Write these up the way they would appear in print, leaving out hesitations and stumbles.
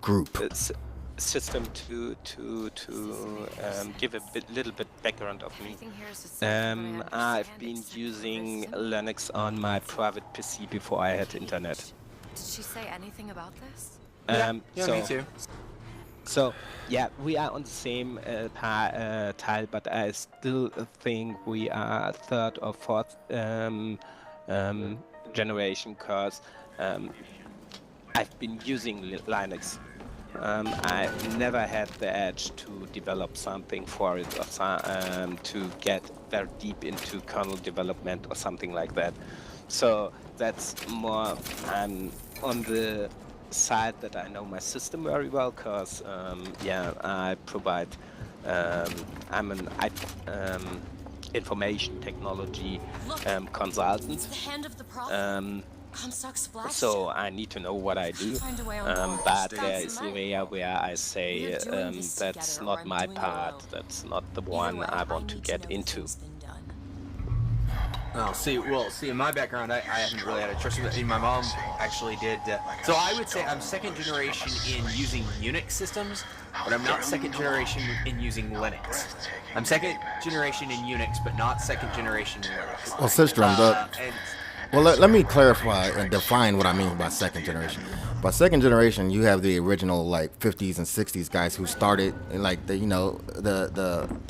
group. System to give a little bit background of me. I've been using Linux on my private PC before I had internet. Did she say anything about this? Me too. So yeah, we are on the same tile, but I still think we are third or fourth generation, because I've been using Linux. I've never had the edge to develop something for it, or to get very deep into kernel development or something like that. So that's more, I'm on the side that I know my system very well, because I provide, I'm an information technology consultant. It's the hand of the problem. So I need to know what I do, but there is an area where I say that's not my part, that's not the one I want to get into. Oh, see, in my background, I haven't really had a choice with it. My mom actually did. So I would say I'm second generation in using Unix systems, but I'm not second generation in using Linux. I'm second generation in Unix, but not second generation in Linux. Well, system, well, let me clarify and define what I mean by second generation. By second generation, you have the original like 50s and 60s guys who started like the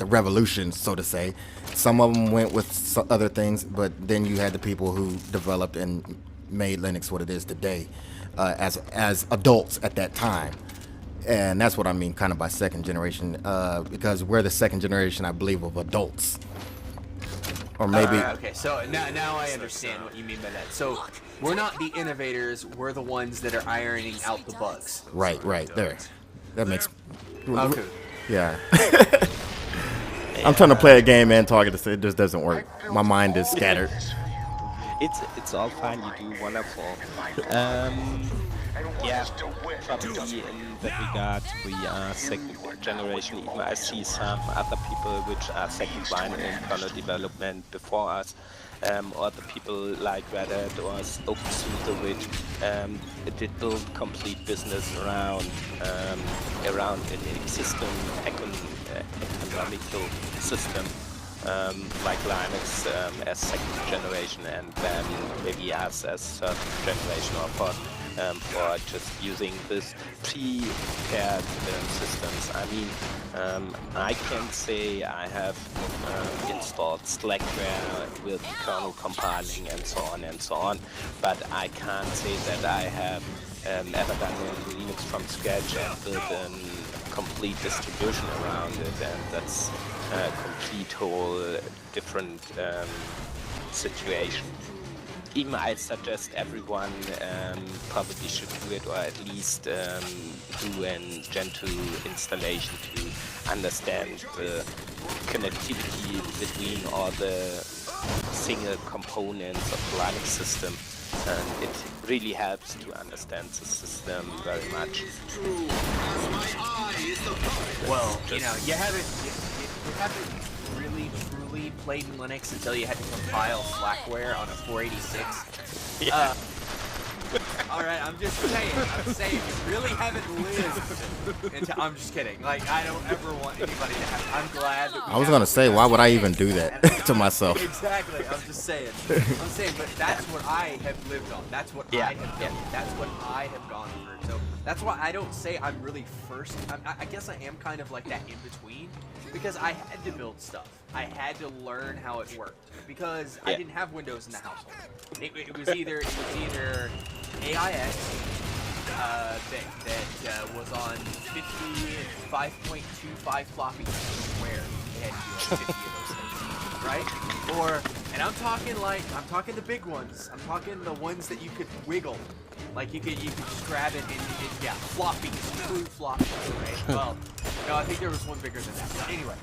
revolution, so to say. Some of them went with other things, but then you had the people who developed and made Linux what it is today, as adults at that time. And that's what I mean kind of by second generation, because we're the second generation, I believe, of adults. Or maybe. Okay, so now I understand what you mean by that. So we're not the innovators; we're the ones that are ironing out the bugs. Right, there. That makes. Okay. Yeah. I'm trying to play a game and talking to say it just doesn't work. My mind is scattered. It's all fine. You do wonderful. Yeah, probably in that regard we are second generation. Even I see some other people which are second line in kernel development before us, or the people like Red Hat or OpenSUSE, which did build complete business around an existing economical system. Like Linux as second generation, and then maybe us as third generation or fourth, for just using this prepared systems. I mean, I can say I have installed Slackware with kernel compiling and so on, but I can't say that I have ever done Linux from scratch and built a complete distribution around it, and that's a complete whole different situation. Even I suggest everyone probably should do it, or at least do a gentle installation to understand the connectivity between all the single components of the Linux system. And it really helps to understand the system very much. Well, you haven't really truly played in Linux until you had to compile Slackware on a 486. Yeah. All right, I'm saying, you really haven't lived until. I'm just kidding. Like, I don't ever want anybody to have. I'm glad. That I was gonna say, why would I even do that to myself? Exactly. I'm just saying. I'm saying, but that's what I have lived on. That's what I have done. That's what I have gone through. So that's why I don't say I'm really first. I guess I am kind of like that in between, because I had to build stuff. I had to learn how it worked because I didn't have Windows in the household. It was either AIX that was on 55.25 floppy where they had to do like 50 of those things, right? And I'm talking the big ones. I'm talking the ones that you could wiggle. Like you could just grab it and floppies, true floppies, right? Well, no, I think there was one bigger than that. But anyway,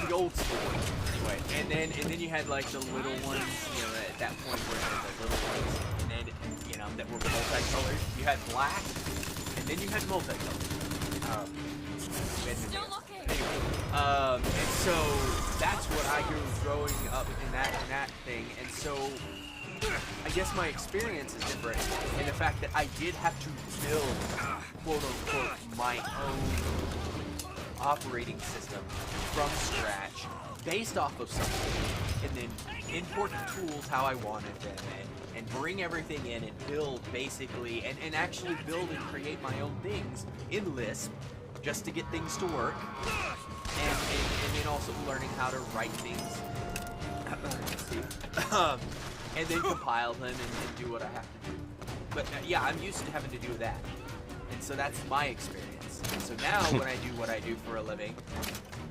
the old school one. Anyway, and then you had like the little ones, at that point where there was the little ones, and then that were multicolored. You had black, and then you had multicolored. Anyway, and so that's what I grew growing up in that thing, and so I guess my experience is different in the fact that I did have to build, quote unquote, my own operating system from scratch, based off of something, and then import the tools how I wanted them, and bring everything in and build basically, and actually build and create my own things in Lisp, just to get things to work, and then also learning how to write things. And then compile them and do what I have to do. But yeah, I'm used to having to do that. And so that's my experience. So now when I do what I do for a living,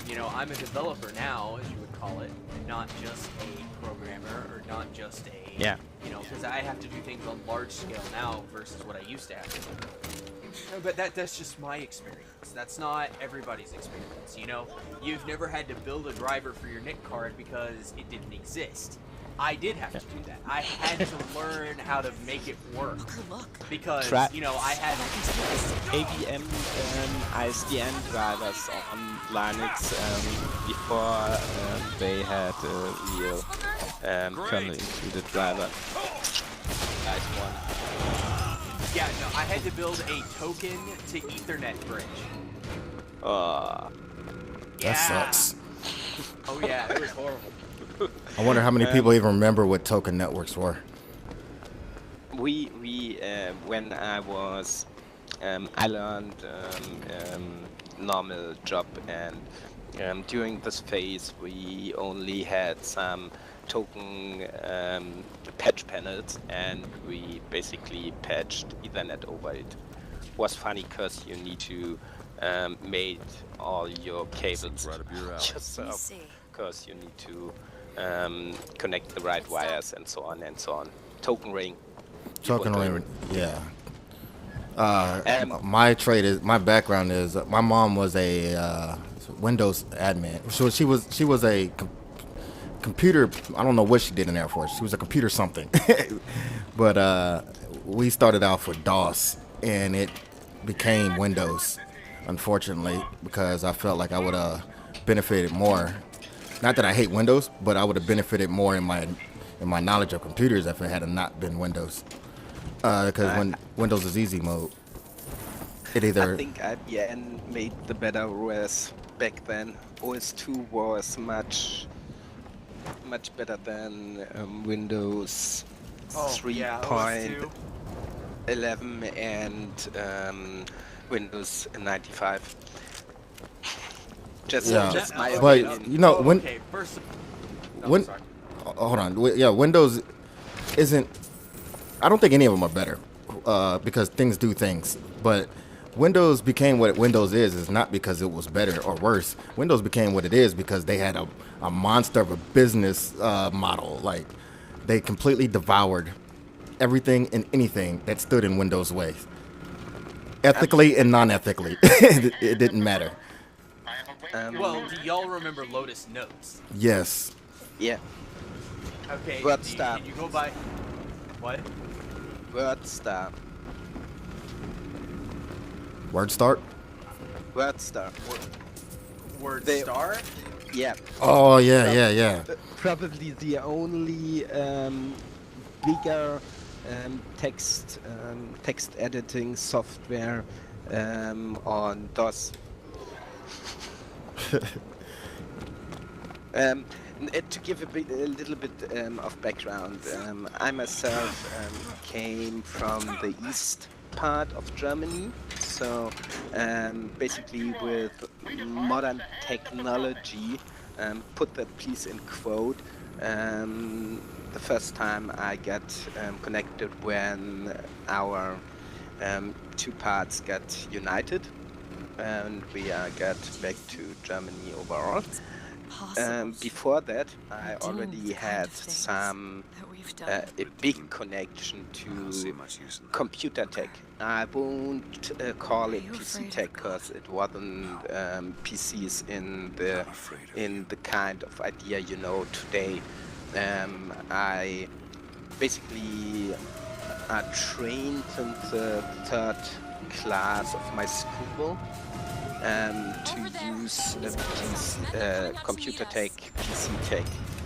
you know, I'm a developer now, as you would call it, not just a programmer or not just a, you know, because I have to do things on large scale now versus what I used to have to do. But that's just my experience. That's not everybody's experience, you know? You've never had to build a driver for your NIC card because it didn't exist. I did have to do that. I had to learn how to make it work. Because, you know, I had AVM ISDN drivers on Linux before they had a real kernel included driver. Nice one. Yeah, no, I had to build a token to Ethernet bridge. That sucks. Oh yeah, it was horrible. I wonder how many people even remember what token networks were. We when I was I learned normal job, and during this phase we only had some token patch panels, and we basically patched Ethernet over it. Was funny because you need to make all your cables yourself, because you need to connect the right wires and so on and so on. Token ring. Token ring, yeah. My background is my mom was a Windows admin. So she was a computer. I don't know what she did in Air Force. She was a computer something. But we started off with DOS, and it became Windows, unfortunately, because I felt like I would have benefited more. Not that I hate Windows, but I would have benefited more in my knowledge of computers if it had not been Windows. Because when Windows is easy mode, it either. I think IBM made the better OS back then. OS2 was much better than Windows 3.11 and Windows 95. Just my opinion. But you know when. Okay, first. Hold on. Yeah, Windows isn't. I don't think any of them are better because things do things. But Windows became what Windows is not because it was better or worse. Windows became what it is because they had a monster of a business model. Like, they completely devoured everything and anything that stood in Windows' way. Ethically and non-ethically. It didn't matter. Well, do y'all remember Lotus Notes? Yes. Yeah. Okay. WordStar. Did you go by what? WordStar. WordStar? WordStar. WordStar? Yeah. Oh yeah. Probably the only bigger text editing software on DOS. To give a little bit of background, I myself came from the east part of Germany, so basically with modern technology, put that please in quote, the first time I got connected when our two parts got united and we got back to Germany overall. Before that, I already had a big connection to computer tech. I won't call it PC tech because it wasn't PCs in the kind of idea you know today. I basically trained in the third class of my school to use computer tech, PC tech,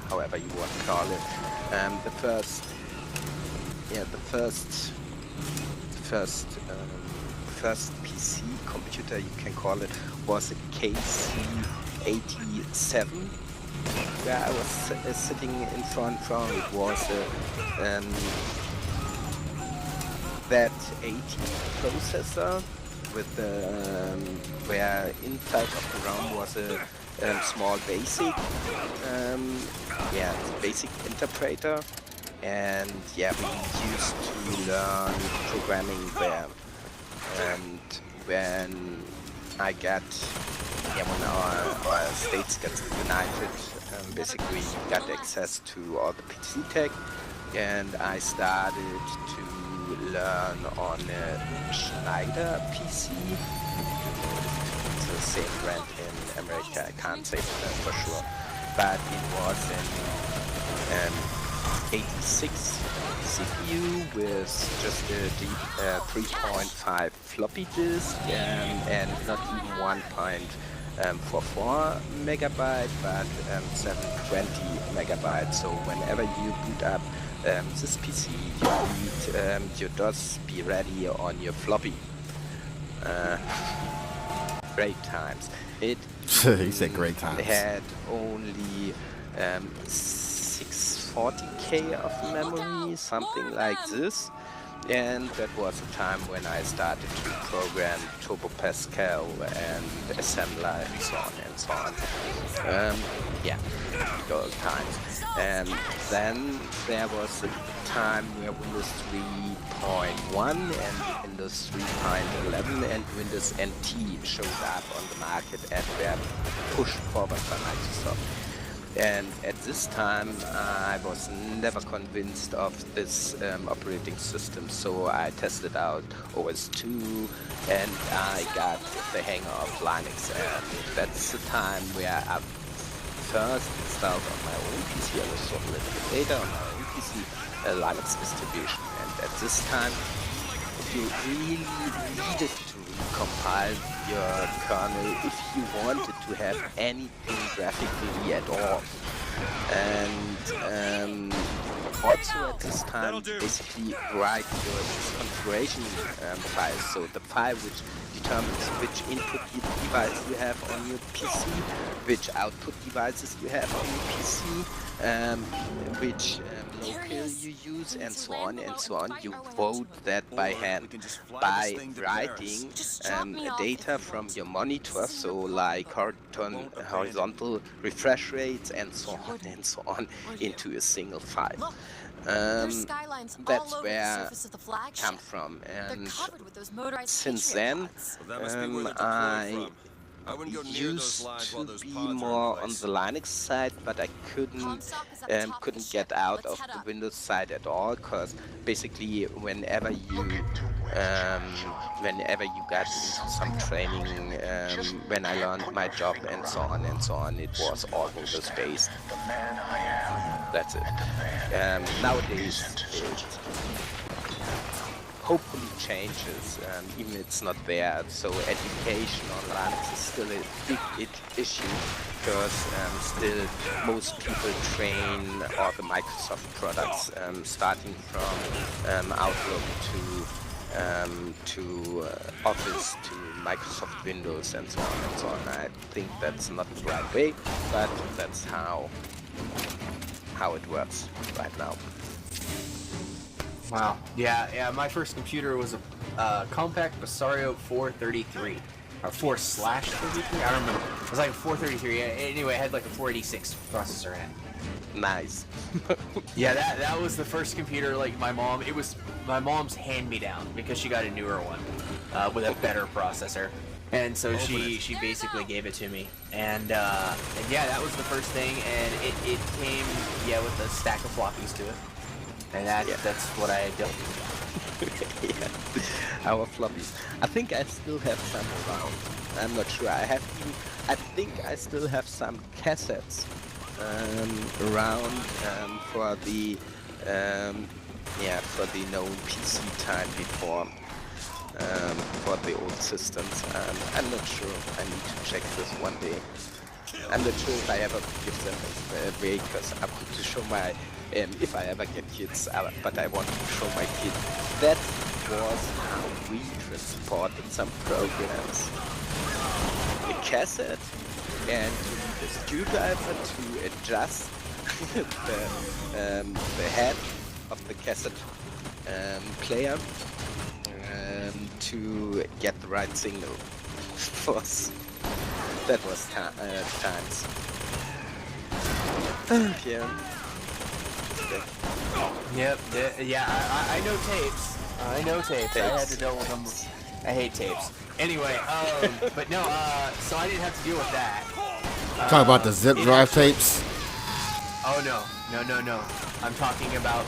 however you want to call it. The first yeah, the first PC computer, you can call it, was a KC87, where I was sitting in front from. It was a that 80 processor with where inside of the ROM was a small basic basic interpreter, and yeah, we used to learn programming there. And when I got when our states got united, basically got access to all the PC tech, and I started to learn on a Schneider PC. It's the same brand in America, I can't say for sure, but it was an 86 CPU with just a deep 3.5 floppy disk and not even 1.44 megabyte, but 720 megabytes. So whenever you boot up this PC, you need your DOS be ready on your floppy. Great times. It He said great times. had only 640K of memory, something like this. And that was a time when I started to program Turbo Pascal and assembler and so on and so on. Those times. And then there was a time where Windows 3.1 and Windows 3.11 and Windows NT showed up on the market and were pushed forward by Microsoft. And at this time, I was never convinced of this operating system, so I tested out OS2 and I got the hang of Linux, and that's the time where I first installed on my own PC. I was sort of a little bit later on my own PC, a Linux distribution, and at this time, you really needed to recompile your kernel if you wanted to have anything graphically at all. And also at this time, basically write your configuration file, so the file which determines which input device you have on your PC, which output devices you have on your PC, which local you use, and so on and so on. You vote that by hand by writing data from your monitor, so like horizontal refresh rates and so on into a single file. That's where it comes from, and since then I used to be more on the Linux side, but I couldn't get out of the Windows side at all, because basically whenever you got into some training, when I learned my job and so on, it was all Windows based. That's it. Nowadays it hopefully changes, even it's not there. So education on Linux is still a big issue, because still most people train all the Microsoft products, starting from Outlook to Office to Microsoft Windows and so on and so on. I think that's not the right way, but that's how it works right now. Wow. Yeah. My first computer was a compact Bioshock 433 or 4/33. I don't remember. It was like a 433. Anyway, it had like a 486 processor in it. Nice. Yeah, that was the first computer. Like it was my mom's hand-me-down because she got a newer one with a better processor. And so she basically gave it to me, and yeah, that was the first thing, and it came with a stack of floppies to it, and that's what I dealt with. Yeah, our floppies. I think I still have some around. I'm not sure. I think I still have some cassettes around for the known PC time before. For the old systems. I'm not sure. I need to check this one day. I'm not sure if I ever give them away because I want to show my, if I ever get kids, but I want to show my kids. That was how we transported some programs. A cassette and a screwdriver to adjust the head of the cassette player to get the right signal. That was times. Yeah. Yep. Yeah. I know tapes. I know tapes. I had to know them. I hate tapes. Anyway, but no. So I didn't have to deal with that. Talk about the zip drive tapes. Oh no. I'm talking about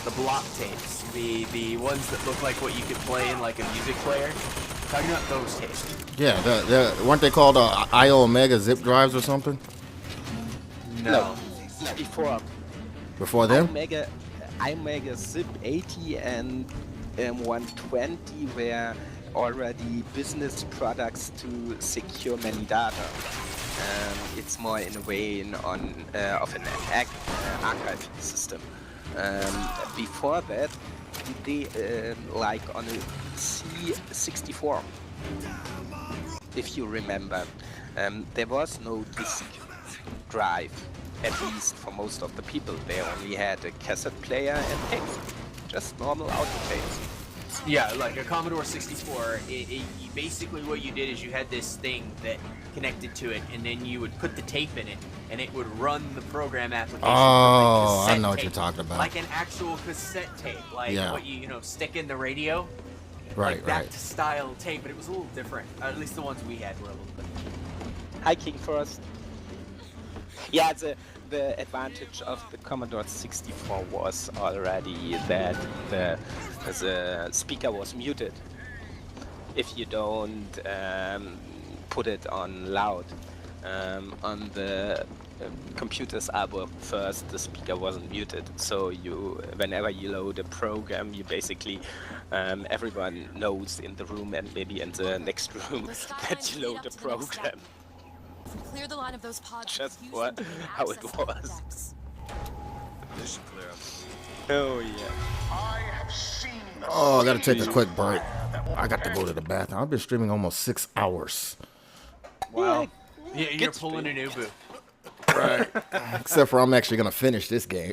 the block tapes. The ones that look like what you could play in like a music player. Talking about those tapes. Yeah, weren't they called IO Omega zip drives or something? No. Before. Before them? iOmega Zip 80 and 120 were already business products to secure many data. It's more in a way of an archive system. Before that, they like on a C64, if you remember, there was no disk drive, at least for most of the people. They only had a cassette player and tapes, just normal audio tapes. Yeah, like a Commodore 64, basically what you did is you had this thing that connected to it, and then you would put the tape in it, and it would run the program application. Oh, like I know what tape, you're talking about. Like an actual cassette tape, like what you stick in the radio. Right, like that style tape, but it was a little different. At least the ones we had were a little bit. Hi, King Forest. Yeah, the advantage of the Commodore 64 was already that the speaker was muted. If you don't put it on loud, on the computers Arbor first, the speaker wasn't muted. So whenever you load a program, you basically everyone knows in the room and maybe in the next room that you load a program. Clear the line of those pods. Just how it was. Mission clear. Oh yeah. Oh, I gotta take a quick break. I got to go to the bathroom. I've been streaming almost 6 hours. Wow. Yeah, you're pulling an Ubu. Right. Except for I'm actually gonna finish this game.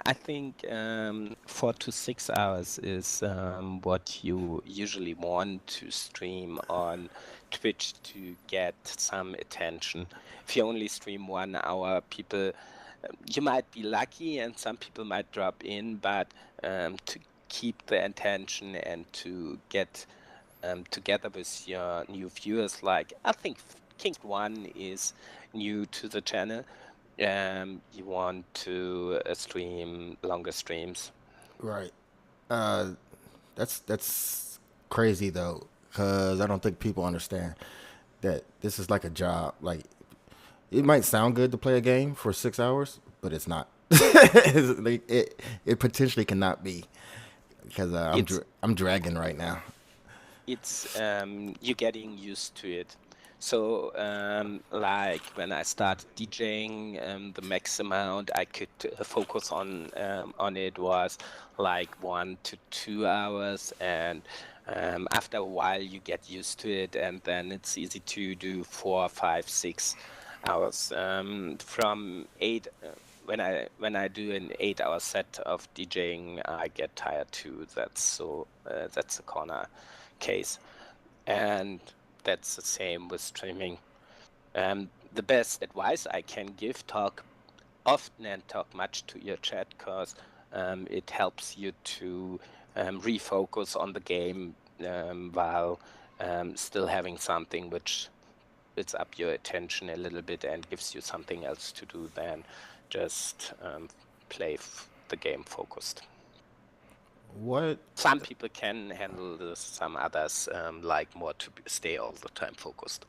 I think 4 to 6 hours is what you usually want to stream on Twitch to get some attention. If you only stream 1 hour, you might be lucky and some people might drop in, but to keep the attention and to get together with your new viewers, like I think King 1 is new to the channel. You want to stream longer streams. Right. That's crazy though, because I don't think people understand that this is like a job. Like, it might sound good to play a game for 6 hours, but it's not. It potentially cannot be, because I'm dragging right now. It's you're getting used to it. So, like when I started DJing, the max amount I could focus on it was like 1 to 2 hours, and after a while you get used to it, and then it's easy to do 4, 5, 6 hours. From 8, when I do an 8-hour set of DJing, I get tired too. That's a corner case, and that's the same with streaming. The best advice I can give: talk often and talk much to your chat, because it helps you to refocus on the game while still having something which splits up your attention a little bit and gives you something else to do than just play the game focused. What? Some people can handle this, some others like more to stay all the time focused.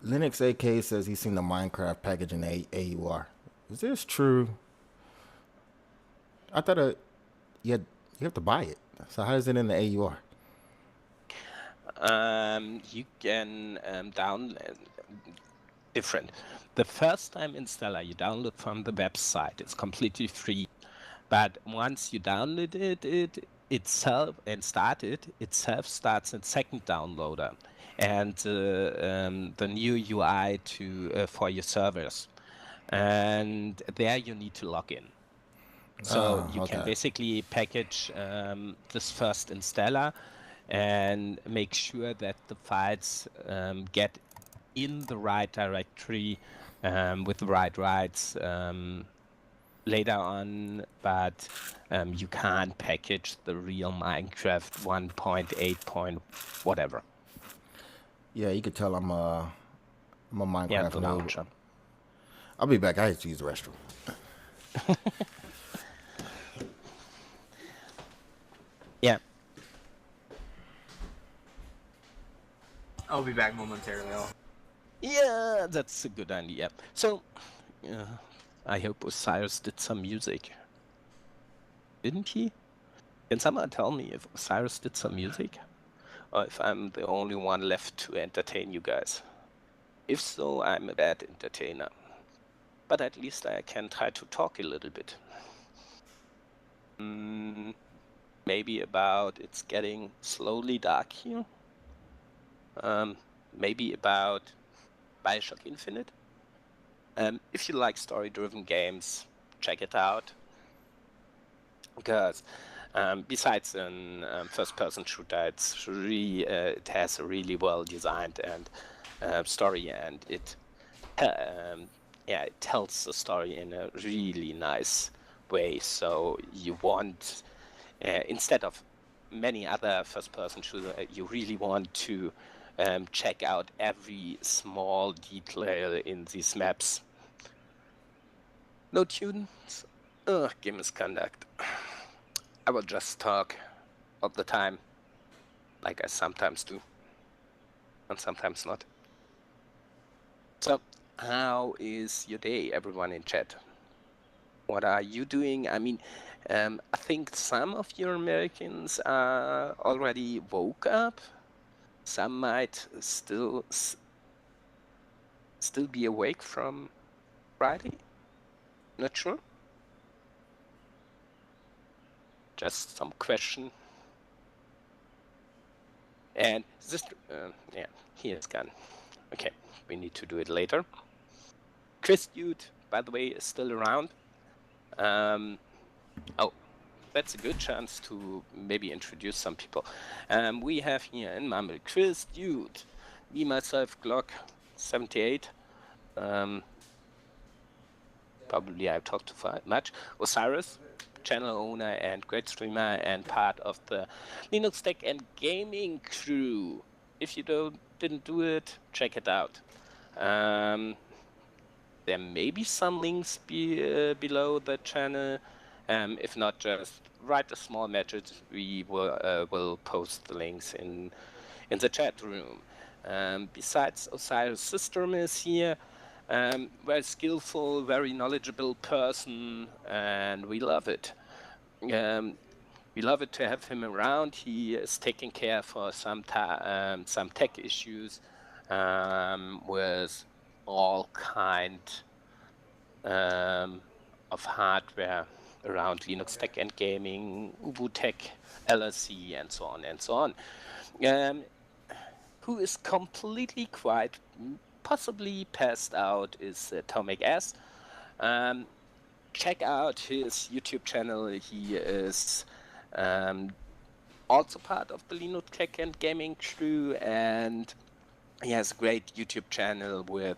Linux AK says he's seen the Minecraft package in AUR. Is this true? I thought you have to buy it. So how is it in the AUR? You can download different. The first time installer you download from the website, it's completely free. But once you download it itself and start it itself starts a second downloader and the new UI to for your servers. And there you need to log in. So you can Okay. basically package this first installer and make sure that the files get in the right directory with the right rights later on, but you can't package the real Minecraft 1.8 point whatever. Yeah, you could tell I'm a Yeah, Minecraft the noob. launcher. I'll be back. I have to use the restroom. Yeah. I'll be back momentarily. Yeah, that's a good idea. So, I hope Osirez did some music. Didn't he? Can someone tell me if Osirez did some music? Or if I'm the only one left to entertain you guys? If so, I'm a bad entertainer. But at least I can try to talk a little bit. Maybe about it's getting slowly dark here. Maybe about Bioshock Infinite. If you like story-driven games, check it out. Because besides a first-person shooter, it's really it has a really well-designed and story, and it it tells the story in a really nice way. So you want instead of many other first-person shooters, you really want to check out every small detail in these maps. No tunes? Game misconduct. I will just talk all the time, like I sometimes do, and sometimes not. So, how is your day, everyone in chat? What are you doing? I mean, I think some of your Americans are already woke up. Some might still be awake from Friday. Not sure. Just some question. And this, yeah, he is gone. Okay, we need to do it later. Chris Dude, by the way, is still around. Oh, that's a good chance to maybe introduce some people. We have here in Mumble Chris Dude, me, myself, Glock 78. Probably I've talked too much. Osirez, channel owner and great streamer and part of the Linux Tech and Gaming crew. If you didn't do it, check it out. There may be some links below the channel. If not, just write a small message. We will post the links in the chat room. Besides, Osirez System is here. Very skillful, very knowledgeable person, and we love it. We love it to have him around. He is taking care for some tech issues with all kind of hardware around Linux Tech and Gaming, Ubu Tech, LSC, and so on and so on. Who is completely quiet, possibly passed out, is Atomic S. Check out his YouTube channel. He is also part of the Linux Tech and Gaming crew, and he has a great YouTube channel with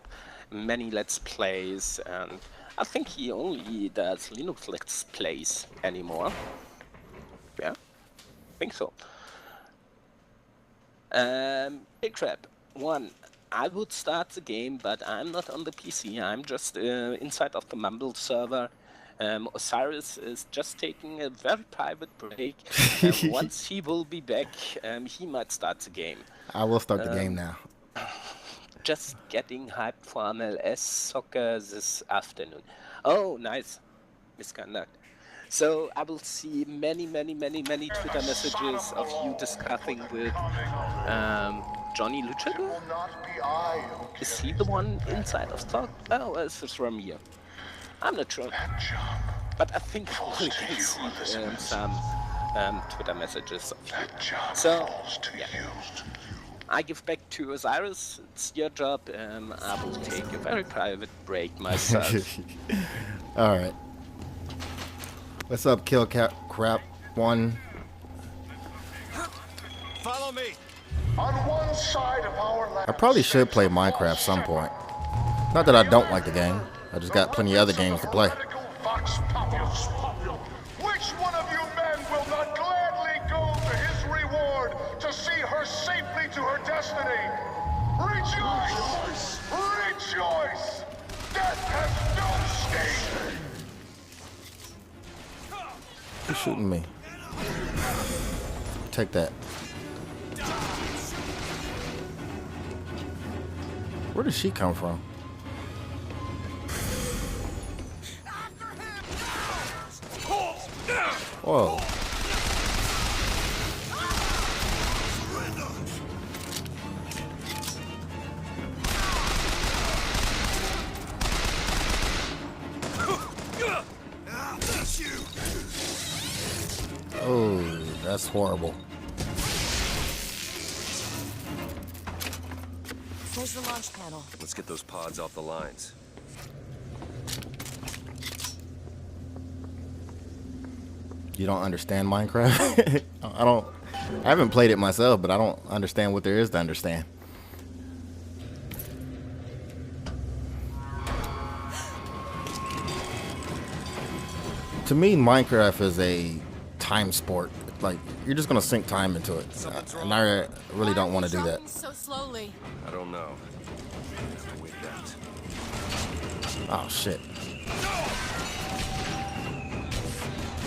many Let's Plays, and I think he only does Linux Let's Plays anymore. Yeah, I think so. Big Crab 1. I would start the game, but I'm not on the PC. I'm just inside of the Mumble server. Osirez is just taking a very private break. Once he will be back, he might start the game. I will start the game now. Just getting hyped for MLS soccer this afternoon. Oh, nice. Misconduct. So I will see many Twitter messages of you discussing with Johnny Luchador. Is he the one inside of stock? Oh, it's just Ramir. I'm not sure. But I think I will can see some Twitter messages of you. So, yeah. I give back to Osirez. It's your job. I will take a very private break myself. All right. What's up, Kill Crap One? Follow me. On one side of our land, I probably should play Minecraft some point. Not that I don't like the game. I just got plenty of other games to play. which one of you men will not gladly go to his reward to see her safely to her destiny? Rejoice! Rejoice! Death has no sting! Who's shooting me? Take that. Where did she come from? Whoa. Oh, that's horrible. There's the launch panel. Let's get those pods off the lines. You don't understand Minecraft? I haven't played it myself, but I don't understand what there is to understand. To me, Minecraft is a time sport. Like, you're just gonna sink time into it. And I really don't want to do that. So slowly. I don't know. With that. Oh, shit.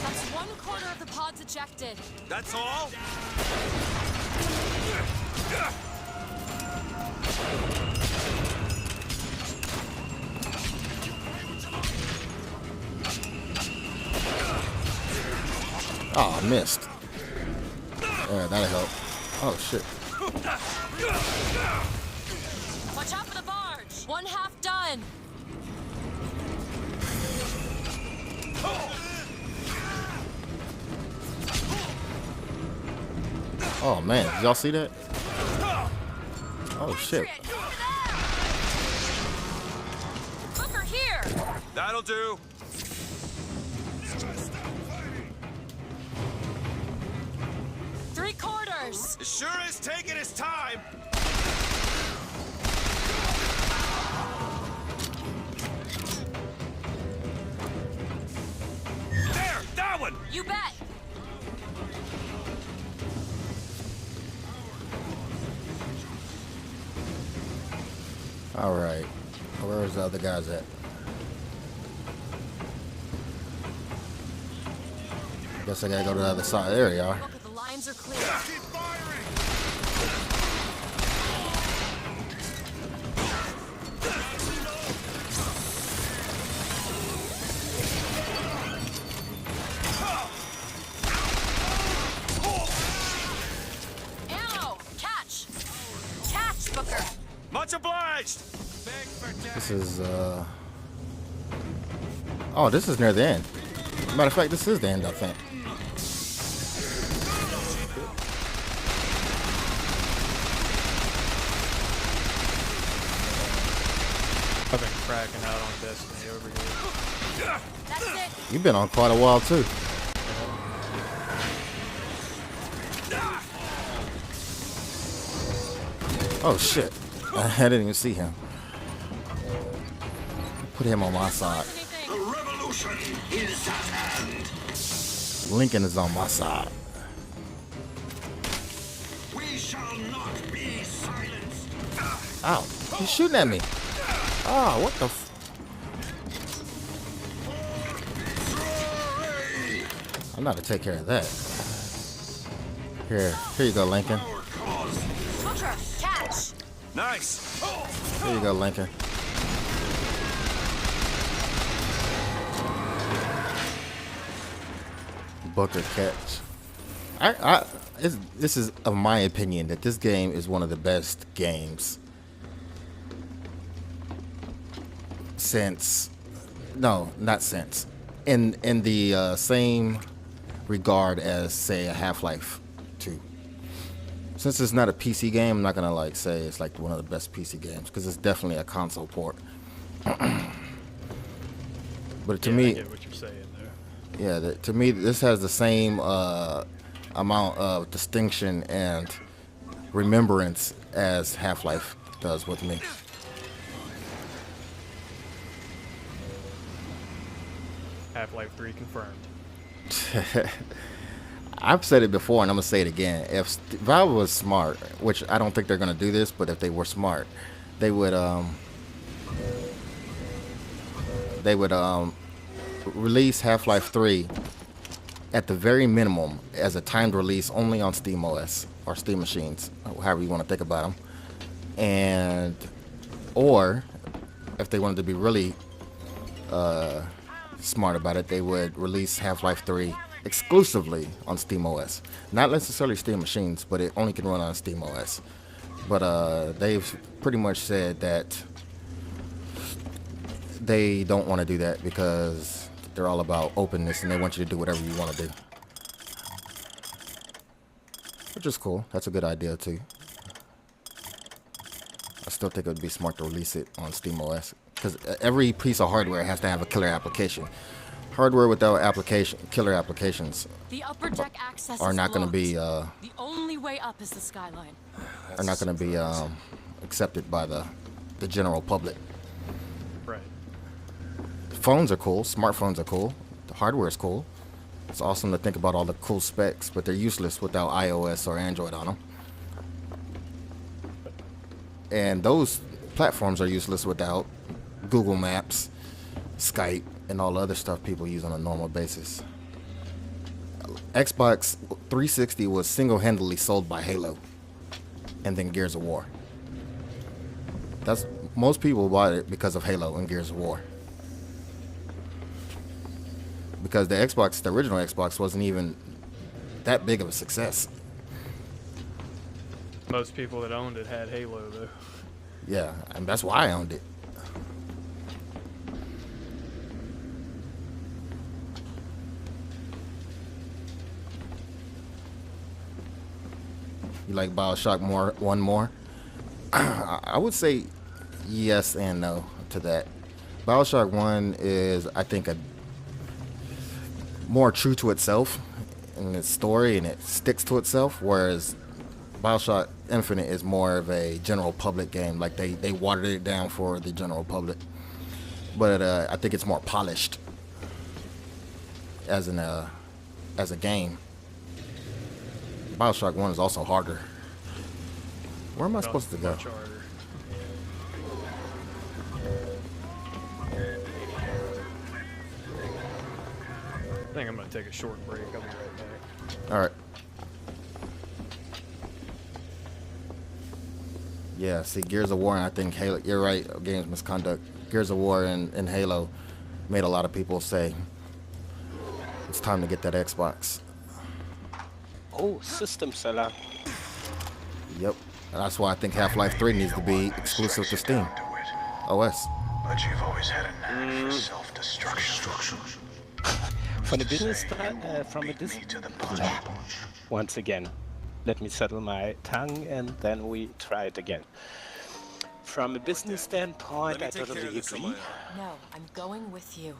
That's 1/4 of the pods ejected. That's all? Oh, I missed. Yeah, that'll help. Oh, shit. Watch out for the barge. 1/2 done. Oh, man. Did y'all see that? Oh, shit. Booker here. That'll do. Three-quarters. It sure is taking its time. There, that one. You bet. All right. Where's the other guys at? Guess I gotta go to the other side. There you are. Booker, the lines are clear. Keep firing. Ammo. Catch. Catch, Booker. Much obliged. This is, Oh, this is near the end. Matter of fact, this is the end, I think. I've been cracking out on Destiny over here. That's it. You've been on quite a while, too. Oh, shit. I didn't even see him. Put him on my side. Anything. The revolution is at hand. Lincoln is on my side. We shall not be silenced. Ow. He's shooting at me. Oh, what the f... I'm not to take care of that. Here you go, Lincoln. Booker, catch. Nice. Here you go, Lincoln. Booker catch. This is of my opinion that this game is one of the best games since, no, not since, in the same regard as say a Half-Life 2. Since it's not a PC game, I'm not gonna like say it's like one of the best PC games because it's definitely a console port. But to me, I get what you're saying there. yeah, to me, this has the same amount of distinction and remembrance as Half-Life does with me. Half-Life 3 confirmed. I've said it before, and I'm gonna say it again. If Valve was smart, which I don't think they're gonna do this, but if they were smart, they would release Half-Life 3 at the very minimum as a timed release only on Steam OS or Steam machines, however you want to think about them. And or if they wanted to be really smart about it, they would release Half-Life 3 exclusively on Steam OS. Not necessarily Steam machines, but it only can run on Steam OS. But they've pretty much said that they don't want to do that because they're all about openness and they want you to do whatever you want to do. Which is cool. That's a good idea too. I still think it would be smart to release it on Steam OS because every piece of hardware has to have a killer application. Hardware without killer applications The upper deck access are is not going to be the only way up is the skyline. are not going to be accepted by the general public. Right. Phones are cool. Smartphones are cool. The hardware is cool. It's awesome to think about all the cool specs, but they're useless without iOS or Android on them. And those platforms are useless without Google Maps, Skype, and all the other stuff people use on a normal basis. Xbox 360 was single-handedly sold by Halo and then Gears of War. Most people bought it because of Halo and Gears of War. Because the original Xbox wasn't even that big of a success. Most people that owned it had Halo, though. Yeah, and that's why I owned it. You like Bioshock one more? I would say yes and no to that. Bioshock 1 is, I think, a more true to itself in its story, and it sticks to itself, whereas Bioshock Infinite is more of a general public game. Like they watered it down for the general public, but I think it's more polished as a game. Bioshock 1 is also harder. Where am I supposed to go? Much harder. I think I'm gonna take a short break. I'll be right back. All right. Yeah, see, Gears of War, and I think Halo, you're right, games misconduct. Gears of War and Halo made a lot of people say, it's time to get that Xbox. Oh, system seller. Yep. And that's why I think Half-Life 3 needs to be exclusive to Steam OS. But you've always had a knack for self-destruction. From a business once again, let me settle my tongue and then we try it again. From a business standpoint, I totally agree. No, I'm going with you.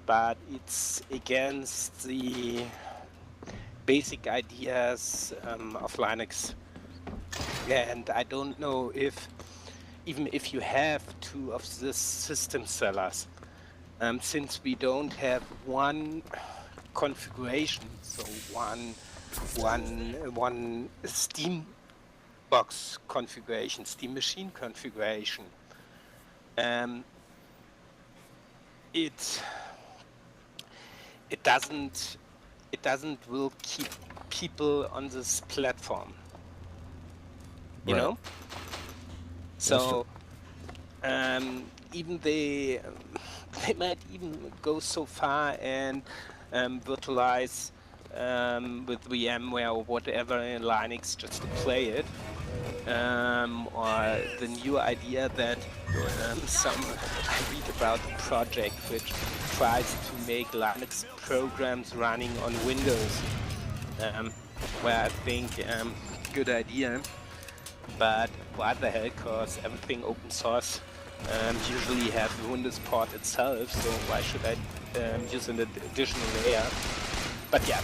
But it's against the basic ideas of Linux. And I don't know if, even if you have two of the system sellers, since we don't have one configuration, so one Steam box configuration, Steam machine configuration, it doesn't will keep people on this platform, you Right. know. So even they might even go so far and virtualize with VMware or whatever in Linux just to play it. Or the new idea that I read about a project which tries to make Linux programs running on Windows, where I think good idea, but what the hell, cause everything open source usually has the Windows port itself, so why should I use an additional layer? But yeah,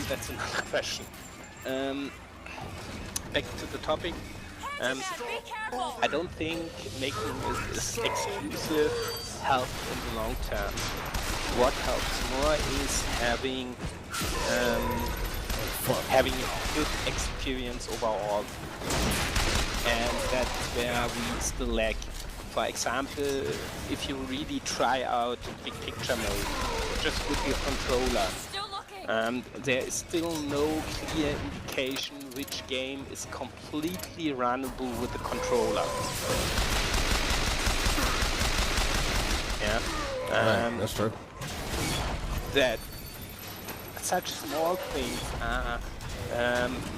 that's another question. Back to the topic. Dad, be careful! I don't think making this exclusive helps in the long term. What helps more is having a good experience overall, and that's where we still lack. For example, if you really try out big picture mode, just with your controller, Still looking! there is still no clear indication which game is completely runnable with the controller. Yeah, Right, that's true. that such small things are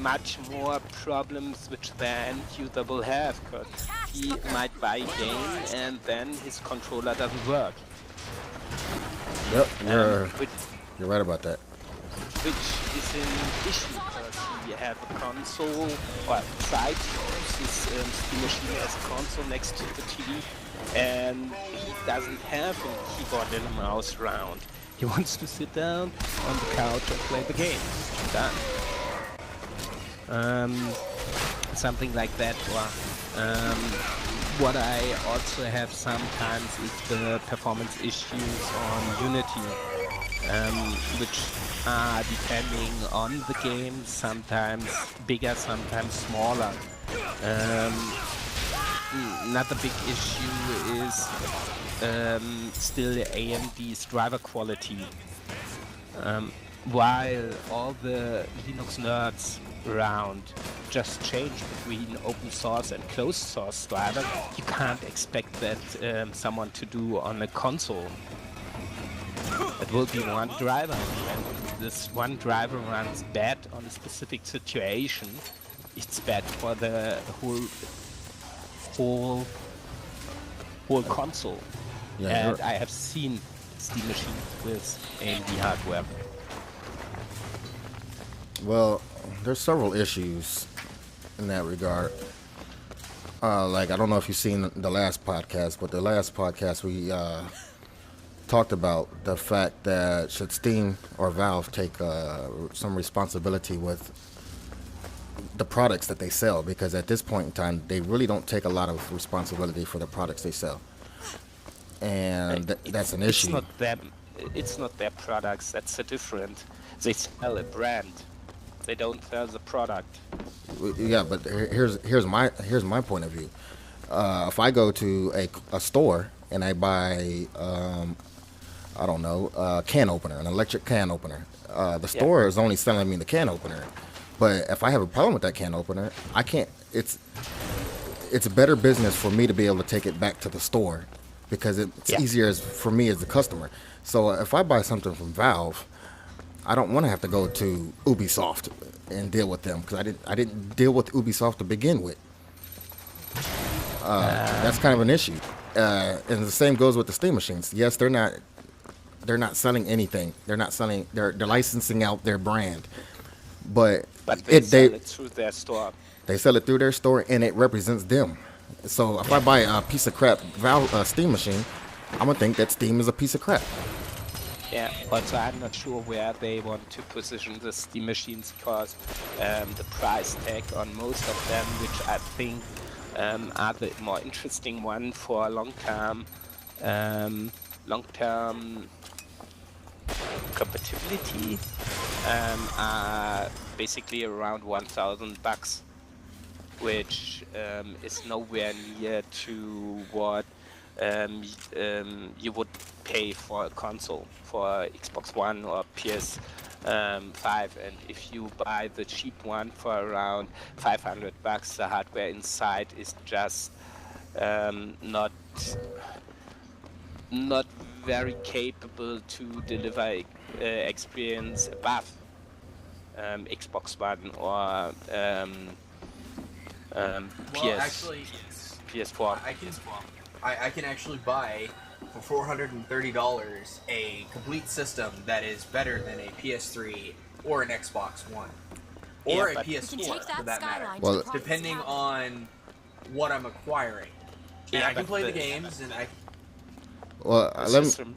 much more problems which the end user will have, because he might buy a game and then his controller doesn't work. Yep, Which you're right about that. which is an issue, because he have a console, or tried to use his Steam machine as a console next to the TV, and he doesn't have a keyboard and a mouse around. He wants to sit down on the couch and play the game. Done. Something like that. Or, what I also have sometimes is the performance issues on Unity, which are depending on the game, sometimes bigger, sometimes smaller. Another big issue is still AMD's driver quality. While all the Linux nerds around just change between open source and closed source driver, you can't expect that someone to do on a console. It will be one driver, and when this one driver runs bad on a specific situation, it's bad for the whole console. Yeah, And you're- I have seen Steam machines with AMD hardware. Well, there's several issues in that regard. Like, I don't know if you've seen the last podcast, but the last podcast we talked about the fact that should Steam or Valve take some responsibility with the products that they sell, because at this point in time, they really don't take a lot of responsibility for the products they sell. And that's an issue. It's not them. It's not their products. That's a different. They sell a brand. They don't sell the product. Yeah, but here's my point of view. If I go to a store and I buy I don't know, a can opener, an electric can opener, the store is only selling me the can opener. But if I have a problem with that can opener, I can't. It's better business for me to be able to take it back to the store, because it's easier for me as the customer. So if I buy something from Valve, I don't want to have to go to Ubisoft and deal with them, because I didn't deal with Ubisoft to begin with. That's kind of an issue. And the same goes with the Steam machines. Yes, they're not selling anything. They're licensing out their brand, but they sell it through their store. They sell it through their store, and it represents them. So if I buy a piece of crap Valve Steam machine, I'm gonna think that Steam is a piece of crap. Yeah, also I'm not sure where they want to position the Steam machines, because the price tag on most of them, which I think are the more interesting one for long-term compatibility, are basically around $1,000, which is nowhere near to what you would pay for a console, for Xbox One or PS5, and if you buy the cheap one for around $500, the hardware inside is just not very capable to deliver experience above Xbox One or Well, actually, PS4. I can actually buy for $430 a complete system that is better than a PS3 or an Xbox One or Yeah, a but- We can PS4 take for that that matter, skyline Well, to the prophet's depending cabin. on what I'm acquiring. And Yeah, I can but play the games, and I Well, The let me. system,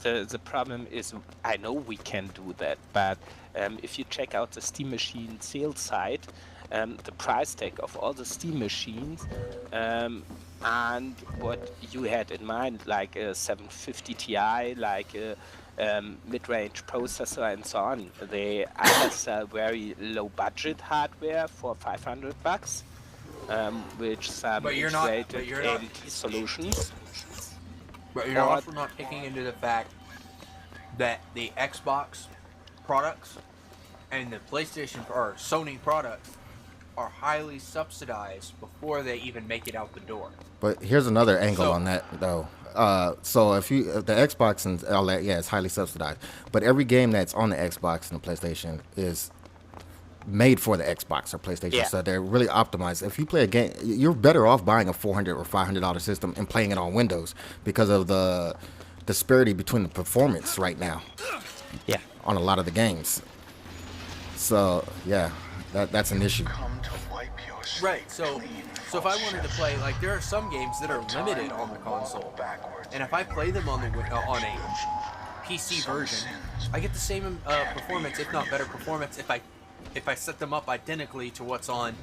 the problem is, I know we can do that, but if you check out the Steam Machine sales site, the price tag of all the Steam machines, and what you had in mind, like a 750 Ti, like a mid-range processor and so on, they either sell very low-budget hardware for $500, which some But you're not- integrated but you're not- AMD solutions. but you're Or- also not taking into the fact that the Xbox products and the PlayStation or Sony products are highly subsidized before they even make it out the door. But here's another angle So- on that, though. So if the Xbox and all that, yeah, it's highly subsidized. But every game that's on the Xbox and the PlayStation is made for the Xbox or PlayStation, Yeah. so they're really optimized. If you play a game, you're better off buying a $400 or $500 system and playing it on Windows because of the disparity between the performance right now Yeah. on a lot of the games. So yeah, that's an issue. Come to wipe your Right, so if I wanted to play, like, there are some games that are limited on the console, and if I play them on on a PC version, I get the same performance, if not better performance, if I set them up identically to what's on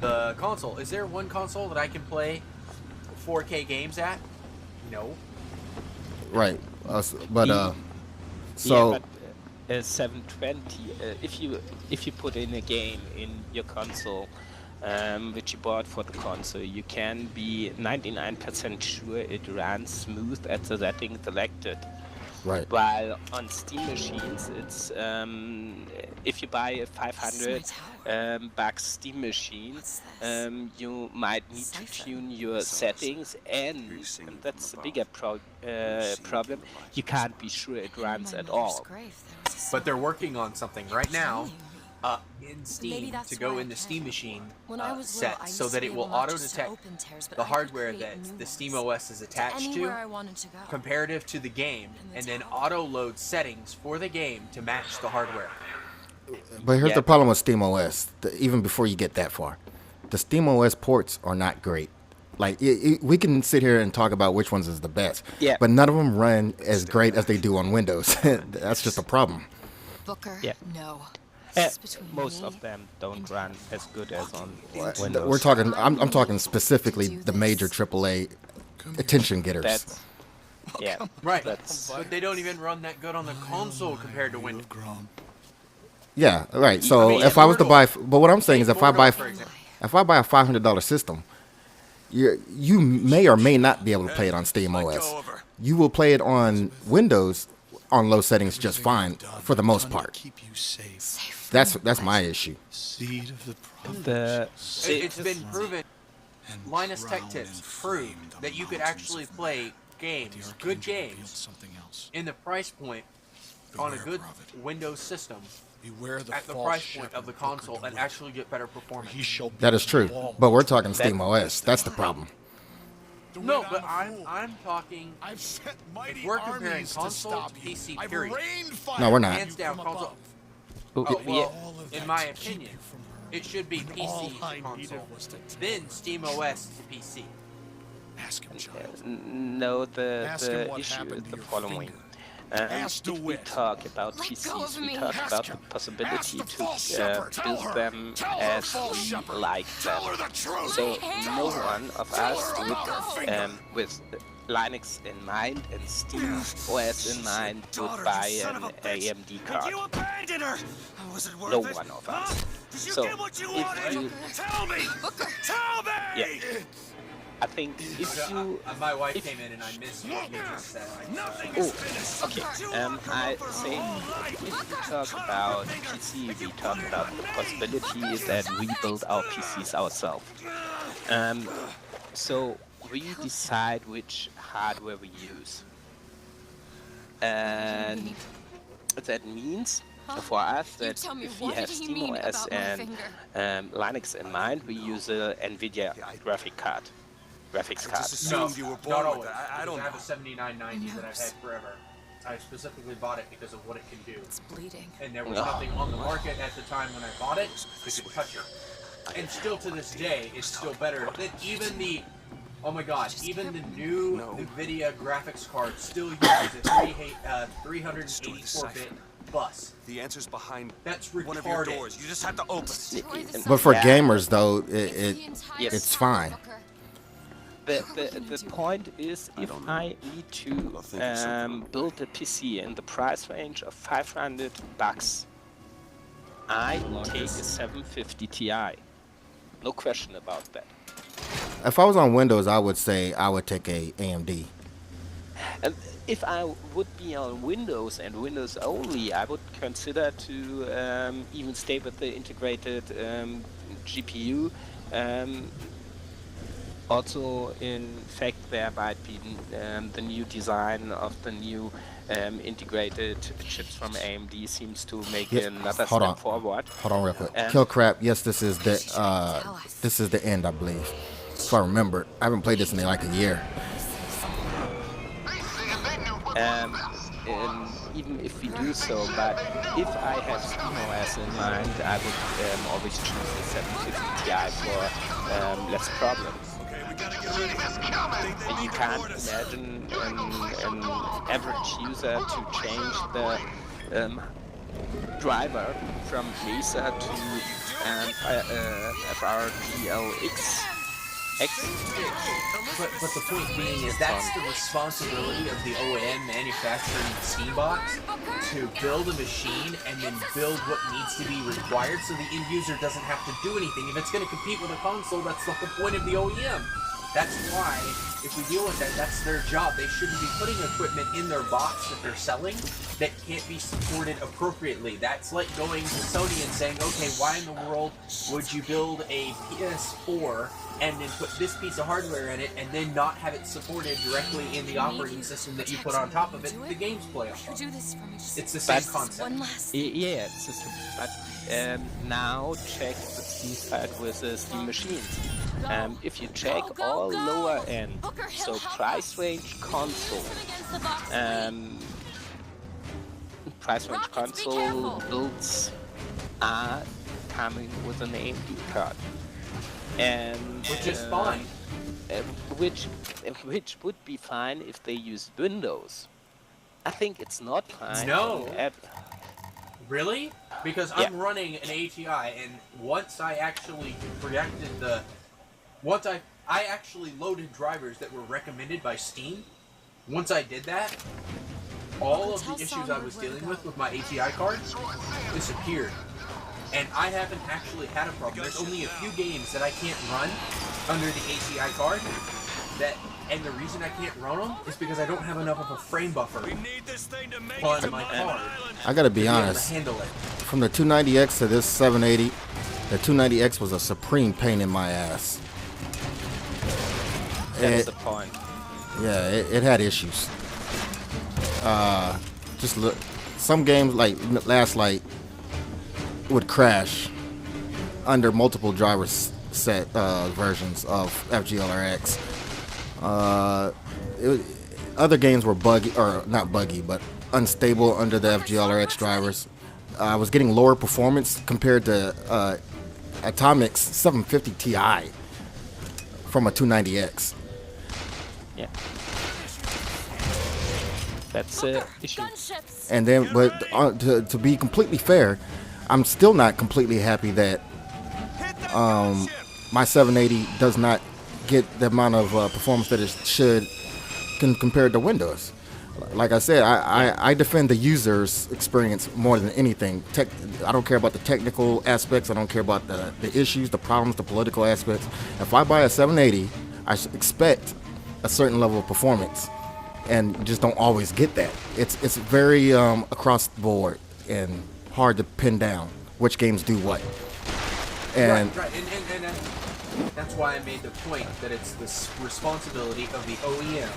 the console. Is there one console that I can play 4K games at? No. Right. But Yeah, but 720. If you put in a game in your console, which you bought for the console, you can be 99% sure it runs smooth at the setting selected. right. While on Steam machines, it's if you buy a 500 bucks Steam machine, you might need to tune your settings, and that's the bigger problem. You can't be sure it runs at all. But they're working on something right now in Steam Maybe that's to go why I in the can't. Steam machine When I was little, I set used so to that be it able will not just to auto-detect open tears, but the I could hardware create that new the ones. SteamOS is attached Anywhere I to wanted to go. comparative to the game, And and the then tower. auto-load settings for the game to match the hardware. But here's Yeah. the problem with SteamOS. Even before you get that far, the SteamOS ports are not great. Like we can sit here and talk about which ones is the best, Yeah. but none of them run as great as they do on Windows. That's just a problem. Booker, Yeah. no. Uh, This is between most me of them don't and run you. as good as on We're Windows. talking. I'm talking specifically the major AAA attention getters. That's yeah. Right. That's But they don't even run that good on the console compared to Windows. Yeah, right. So I mean, if I was to buy, Mortal- but what I'm saying is if I Mortal, buy, for example. if I buy a $500 system, you may or may not be able to play it on SteamOS. You will play it on Windows on low settings just fine for the most part. Keep you safe. That's my issue. Seed of the the It's been proven. Linus Tech Tips proved that you could actually play games, good games, Something else. in the price point on a good Windows system Beware the at the false price point shepherd of the Booker console and delivered. actually get better performance. He shall be That is true. wall. But we're talking SteamOS. That's the problem. No, but I'm talking. I've sent mighty If we're comparing armies to console stop to you. PC, I've period. rained fire No, we're on not. you Hands down, from console. above. Oh, well, All of in that my to keep opinion, you from her. it should be When all PC I to console, needed was to tell then her. SteamOS to PC. Ask him, child. no the Ask him the what issue happened is to the your following. finger. Ask If we DeWitt. talk about Let go PCs, of we me. talk Ask about him. the possibility Ask the to false shepherd. Tell build her. them Tell her, as false we shepherd. like Tell her them. the truth. So Tell no her. one of Tell us her about her would, finger. with Linux in mind and Steam OS in mind, Daughter, would buy you son an of a bitch. AMD card. You abandoned her. Was it worth No it? one of Huh? us. Did you So, get what you if wanted? you- Tell me. Tell me. Yeah. I think if you My wife came in and I missed what you just said. Nothing Oh, is finished. okay. You I work for say all life. if we talk about PC, we talk about the possibility that we build our PCs ourselves. So we decide which hardware we use, and that means For us, You that tell me, if we what have did he mean SteamOS about my and finger? Linux in mind, we use a NVIDIA graphics card. Just No, assumed you were not born with always. that. I because don't I have know. a 7990 that I've had Knows. forever. I specifically bought it because of what it can do. It's bleeding. And there was Oh. nothing on the market at the time when I bought it that could touch it. And still to this day, it's still better than even the, oh my god, even the new NVIDIA graphics card still uses a 384-bit bus. The answer's behind That's one of your retarded. doors. You just have to open it. Destroy the But for Yeah. gamers though, the entire Yes. it's tower, fine. Booker. The point is, if I need to build a PC in the price range of $500, I take a 750 Ti. No question about that. If I was on Windows, I would say I would take a AMD. And if I would be on Windows and Windows only, I would consider to even stay with the integrated GPU. Also, in fact, there might be the new design of the new integrated chips from AMD seems to make Yeah, another hold step on. forward. Hold on real quick. And- Kill crap. Yes, this is the end, I believe. If I remember, I haven't played this in like a year. And even if we do so, but if I have SteamOS in mind, I would always choose the 750 Ti for less problems. And you can't imagine an average user to change the driver from Mesa to FRGLX. But the point being is that's the responsibility of the OEM manufacturing Steambox to build a machine and then build what needs to be required so the end user doesn't have to do anything. If it's going to compete with a console, that's the whole point of the OEM. That's why, if we deal with that, that's their job. They shouldn't be putting equipment in their box that they're selling that can't be supported appropriately. That's like going to Sony and saying, okay, why in the world would you build a PS4 and then put this piece of hardware in it and then not have it supported directly in the operating system that you put on top of it that the games play off of? Do this for me. Just It's the same But- concept. one last. Yeah, it's just, but now check the Steam side with the Steam machines. If you check all lower end, so price range console, price range console builds are coming with an AMD card, and Which is fine. which would be fine if they used Windows. I think it's not fine. No. At- Really? Because Yeah. I'm running an ATI, and once I actually projected once I actually loaded drivers that were recommended by Steam. Once I did that, all of the issues I was dealing with my ATI card disappeared. And I haven't actually had a problem. There's only a few games that I can't run under the ATI card. And the reason I can't run them is because I don't have enough of a frame buffer Need this thing to make on it to my my card island. I gotta to be be able to honest. handle it. From the 290X to this 780, the 290X was a supreme pain in my ass. That's It- the point. Yeah, it had issues. Just look, some games like Last Light would crash under multiple driver set versions of FGLRX. Other games were buggy, or not buggy, but unstable under the FGLRX drivers. I was getting lower performance compared to Atomic's 750 Ti from a 290X. Yeah. That's the issue. Gunships. And then, but to be completely fair, I'm still not completely happy that my 780 does not get the amount of performance that it should compared to Windows. Like I said, I defend the user's experience more than anything. I don't care about the technical aspects. I don't care about the issues, the problems, the political aspects. If I buy a 780, I should expect a certain level of performance, and you just don't always get that. It's very across the board and hard to pin down which games do what. And Right. And that's why I made the point that it's the responsibility of the OEM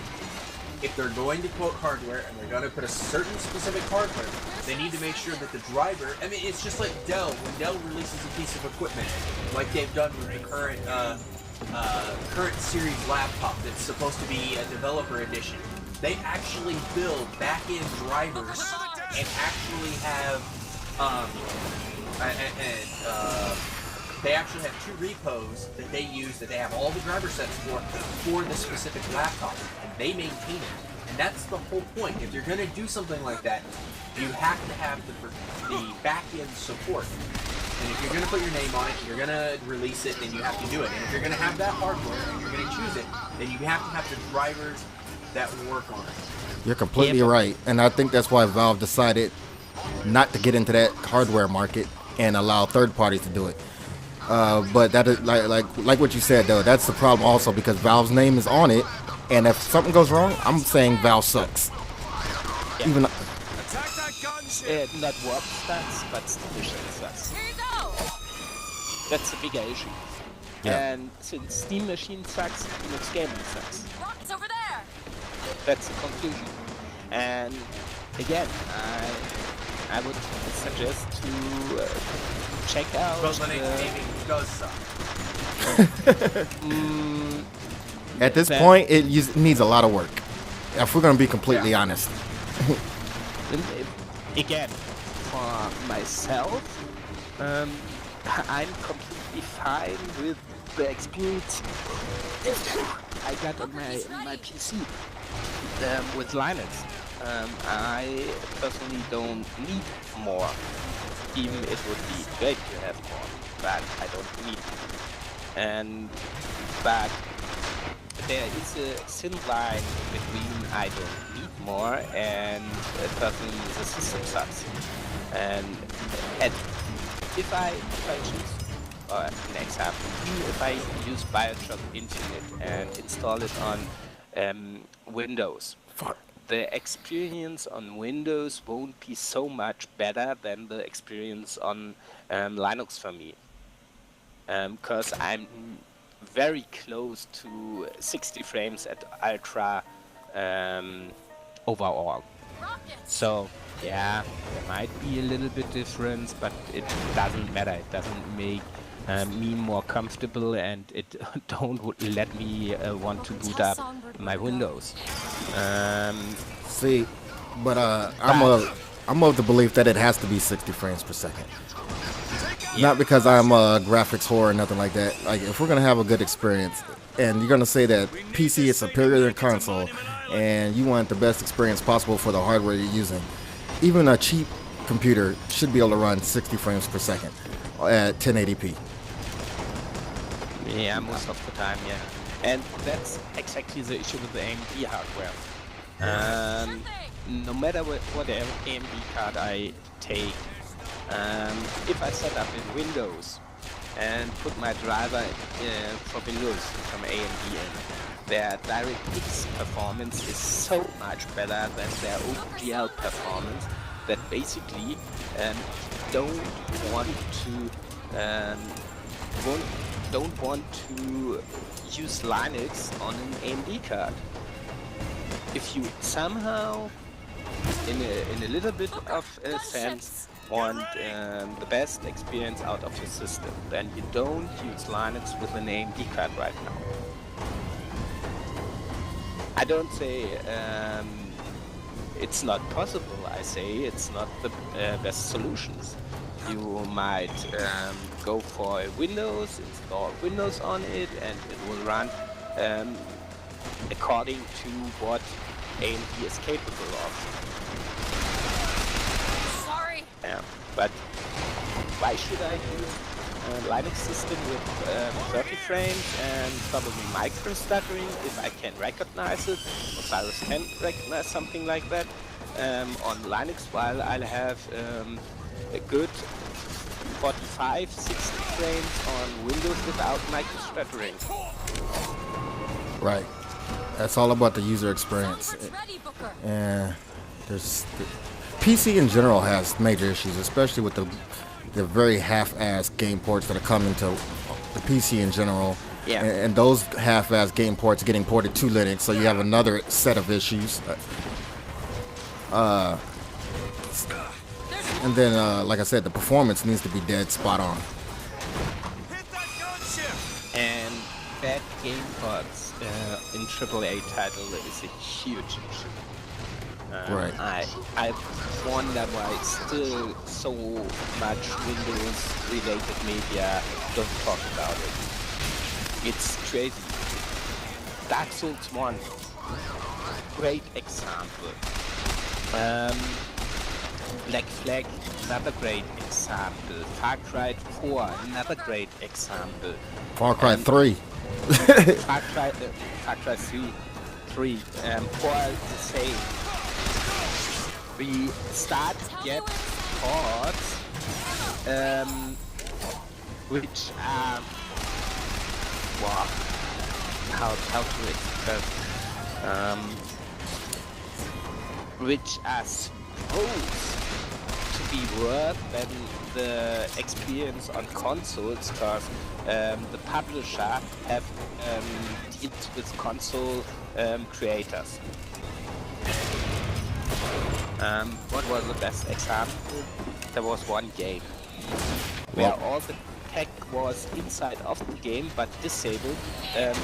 if they're going to quote hardware and they're going to put a certain specific hardware, they need to make sure that the driver. I mean, it's just like Dell. When Dell releases a piece of equipment, like they've done with the current series laptop that's supposed to be a developer edition, they actually build back-end drivers and actually have they actually have 2 repos that they use that they have all the driver sets for the specific laptop, and they maintain it. And that's the whole point. If you're going to do something like that, you have to have the back-end support. And if you're going to put your name on it, you're going to release it, then you have to do it. And if you're going to have that hardware and you're going to choose it, then you have to have the drivers that work on it. You're completely right, and I think that's why Valve decided not to get into that hardware market and allow third parties to do it. But that is like what you said though. That's the problem also because Valve's name is on it, and if something goes wrong, I'm saying Valve sucks. Yeah. Even Attack that gunship! Not warp stats, but station stats. Here you go. That's a bigger issue. Yeah. And since Steam Machine sucks, Linux Gaming sucks. Rockets over there. That's the conclusion. And again, I would suggest to check out. But Linux Gaming does suck. at this point, it needs a lot of work. If we're gonna be completely honest. Again, for myself, I'm completely fine with the experience I got on my PC with Linux. I personally don't need more. Even it would be great to have more, but I don't need it. But there is a thin line between I don't need more and personally the system sucks. And if I choose, or an example, if I use Bioshock Infinite and install it on Windows, the experience on Windows won't be so much better than the experience on Linux for me. Because I'm very close to 60 frames at ultra overall. Rockets. So yeah, there might be a little bit difference, but it doesn't matter. It doesn't make me more comfortable, and it don't let me want to boot up my Windows. See, but I'm of the belief that it has to be 60 frames per second. Not because I'm a graphics whore or nothing like that. Like, if we're gonna have a good experience, and you're gonna say that PC is superior than console, and you want the best experience possible for the hardware you're using, even a cheap computer should be able to run 60 frames per second at 1080p. Yeah, most of the time, yeah. And that's exactly the issue with the AMD hardware. No matter what AMD card I take, if I set up in Windows and put my driver for Windows from AMD in, their DirectX performance is so much better than their OpenGL performance that basically don't want to use Linux on an AMD card. If you somehow, in a little bit of a sense, want the best experience out of your system, then you don't use Linux with an AMD card right now. I don't say it's not possible. I say it's not the best solutions. You might go for Windows, install Windows on it, and it will run according to what AMD is capable of. Sorry. Yeah, but why should I use a Linux system with 30 frames and probably micro stuttering if I can recognize it? Osirez can recognize something like that on Linux, while I'll have a good 45, 60 frames on Windows without micro stuttering. Right. That's all about the user experience. Convert's ready, Booker. And PC in general has major issues, especially with the very half-assed game ports that are coming to the PC in general. Yeah. And those half-ass game ports getting ported to Linux, so you have another set of issues. And then, like I said, the performance needs to be dead spot on. Hit that gunship! And bad game ports in AAA title is a huge issue. Right. I wonder why still so much Windows-related media don't talk about it. It's crazy. Dark Souls 1, great example. Black Flag, another great example. Far Cry 4, another great example. Far Cry 3. Far Cry 3, all the same. We start to get ports, which are, wow, how to express, which are supposed to be worse than the experience on consoles, because the publisher have dealt with console creators. What was the best example? There was one game where all the tech was inside of the game but disabled to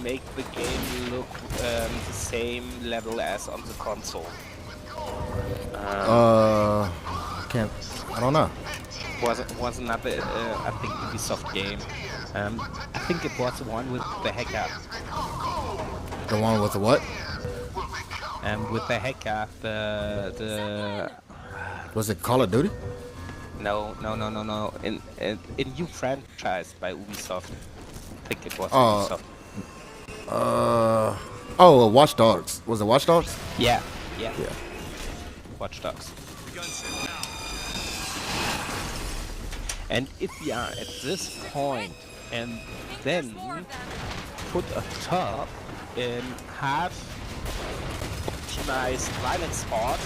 make the game look the same level as on the console. I don't know. Was another I think Ubisoft game. I think it was the one with the hacker. The one with the what? With the hacker, the Was it Call of Duty? no. In new franchise by Ubisoft. I think it was Oh. Ubisoft. Watch Dogs. Was it Watch Dogs? Yeah. Yeah. Watch Dogs. Gunship now. And if we are at this point and then put a top in half optimized Linux port,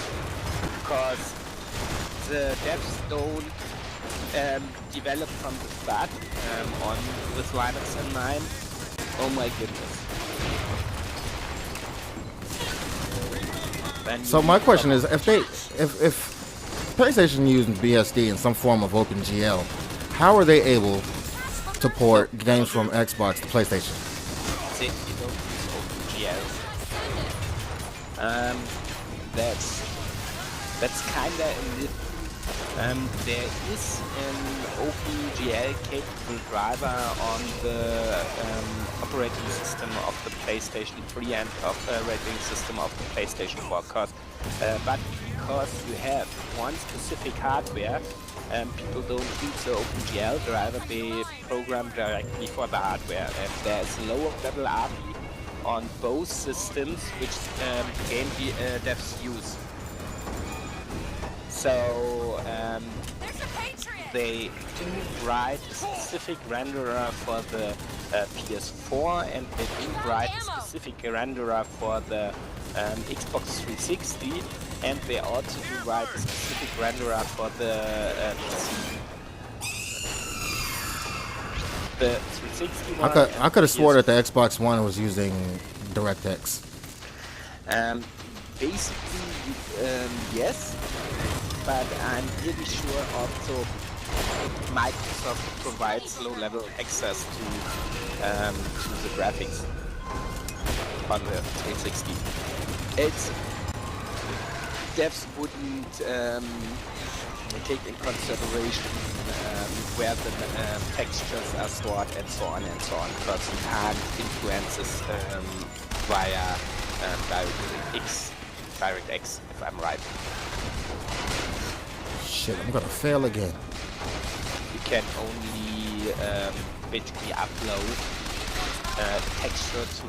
because the devs don't develop from the start on with Linux in mind. Oh my goodness. Then So my question is, if PlayStation using BSD in some form of OpenGL, how are they able to port games from Xbox to PlayStation? say you don't use OpenGL. That's kinda a myth. There is an OpenGL capable driver on the operating system of the PlayStation 3 and operating system of the PlayStation 4, but because you have one specific hardware, people don't use the OpenGL driver, they program directly for the hardware, and there's lower level API on both systems which game devs use. So they do write a specific renderer for the PS4, and they do write a specific renderer for the Xbox 360, and they also do write a specific renderer for the PC. The 360 one. I could have swore that the Xbox One was using DirectX. Basically, yes, but I'm really sure also Microsoft provides low-level access to the graphics on the 360. It's devs wouldn't take in consideration where the textures are stored and so on, because you can't influence this via DirectX, if I'm right. Shit, I'm gonna fail again. You can only basically upload texture to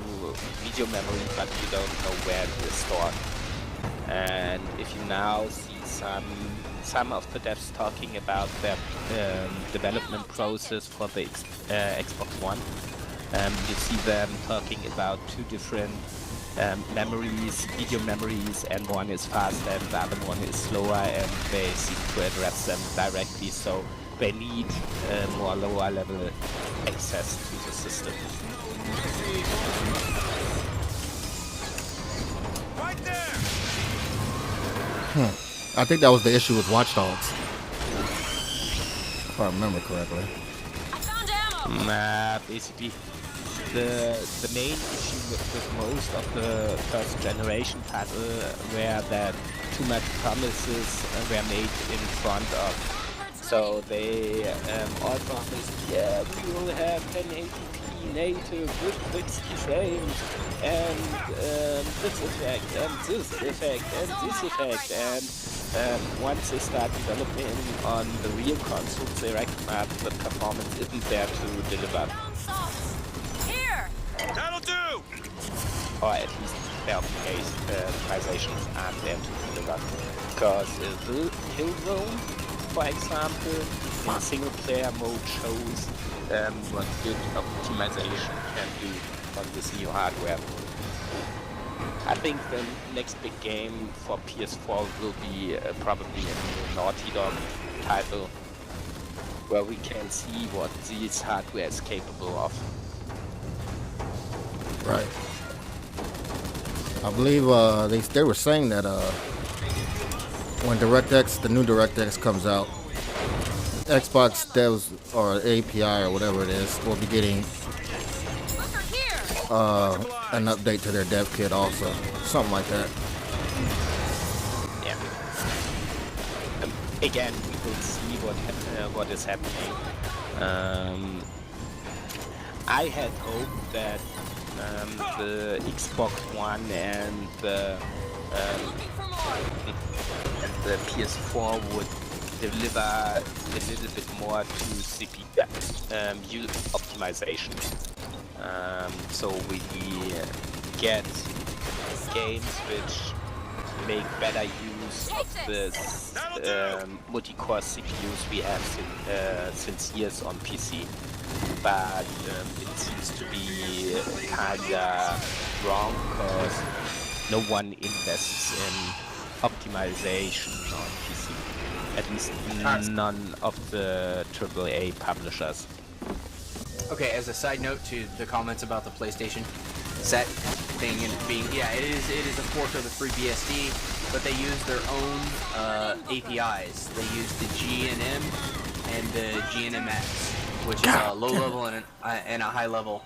video memory, but you don't know where it is stored. And if you now see some of the devs talking about their development process for the Xbox One, you see them talking about two different memories, video memories, and one is faster and the other one is slower, and they seem to address them directly. So they need more lower level access to the system. Right there! I think that was the issue with Watch Dogs, if I remember correctly. I found ammo! Basically, the main issue with most of the first generation title were that too much promises were made in front of. So they all promised, yeah, we will have 1080p native with 60 frames, and this effect, and this effect, and this effect, and once they start developing on the real consoles, they recognize the performance isn't there to deliver. Here! That'll do! Or at least their optimizations aren't there to deliver. Because the kill zone, for example, in single player mode shows what good optimization can do on this new hardware. I think the next big game for PS4 will be probably a new Naughty Dog title, where we can see what this hardware is capable of. Right. I believe they were saying that when DirectX, the new DirectX comes out, Xbox devs or API or whatever it is will be getting an update to their dev kit also, something like that. Yeah. Again, we will see what is happening. I had hoped that the Xbox One and the PS4 would deliver a little bit more to CPU optimization. So we get games which make better use of the multi-core CPUs we have since years on PC. But it seems to be kinda wrong because no one invests in optimization on PC. At least none of the AAA publishers. Okay, as a side note to the comments about the PlayStation set thing and being, yeah, it is a fork of the FreeBSD, but they use their own APIs. They use the GNM and the GNMX, which is a low level and a high level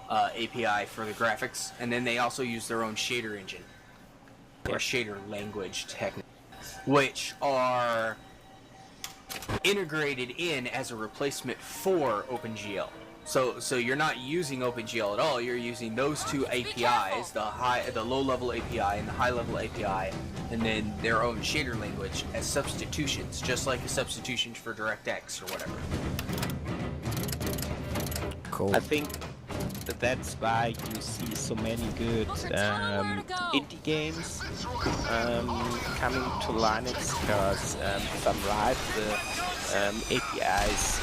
API for the graphics, and then they also use their own shader engine or shader language technically, which are integrated in as a replacement for OpenGL. So you're not using OpenGL at all. You're using those two APIs, the low level API and the high level API, and then their own shader language as substitutions, just like a substitution for DirectX or whatever. Cool. I think that's why you see so many good indie games coming to Linux, because if I'm right, the APIs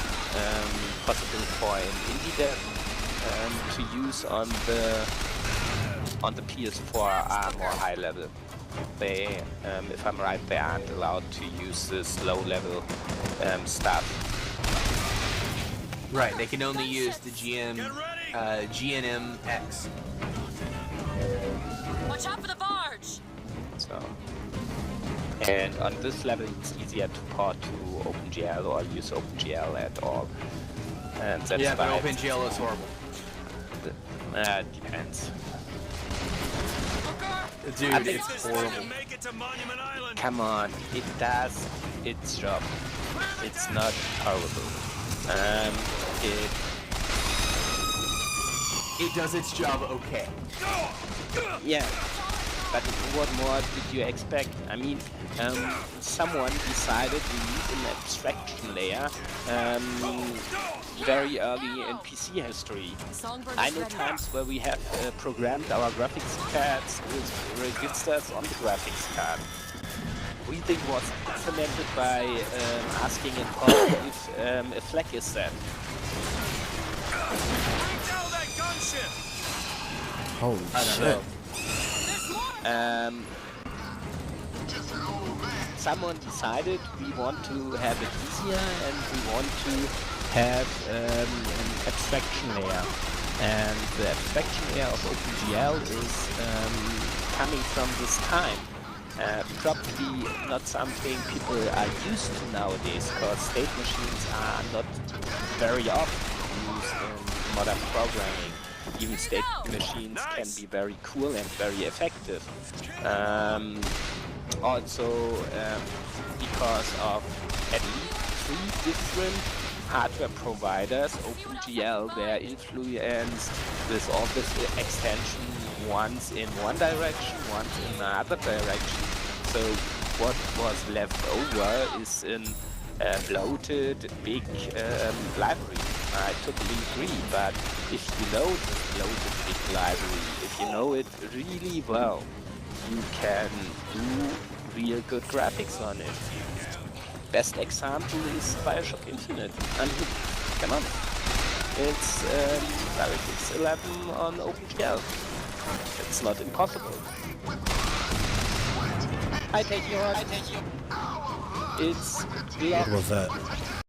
possible for an indie dev to use on the PS4 are more high level. They, if I'm right, they aren't allowed to use this low level stuff. Right, they can only use the GNMX. Watch out for the barge! So, and on this level, it's easier to port to OpenGL or use OpenGL at all. And that's Yeah, but why OpenGL is horrible. depends. Dude, I think it's horrible. Make it to Monument Island. Come on, it does its job. It's not horrible. It does its job okay. Yeah, but what more did you expect? I mean, someone decided we need an abstraction layer very early in PC history. I know times where we have programmed our graphics cards with registers on the graphics card. We think was implemented by asking in code if a flag is set. Tell that gunship. Holy I don't shit. know. someone decided we want to have it easier and we want to have an abstraction layer. And the abstraction layer of OpenGL is coming from this time. Probably not something people are used to nowadays, because state machines are not very often used in modern programming. Even state machines can be very cool and very effective. Also, because of at least 3 different hardware providers, OpenGL were influenced with all this extension once in one direction, once in another direction. So what was left over is a bloated big library. I totally agree, but if you know this bloated big library, if you know it really well, you can do real good graphics on it. Best example is Bioshock Infinite. And come on, it's DirectX 11 on OpenGL. It's not impossible. I take yours. It's What was that?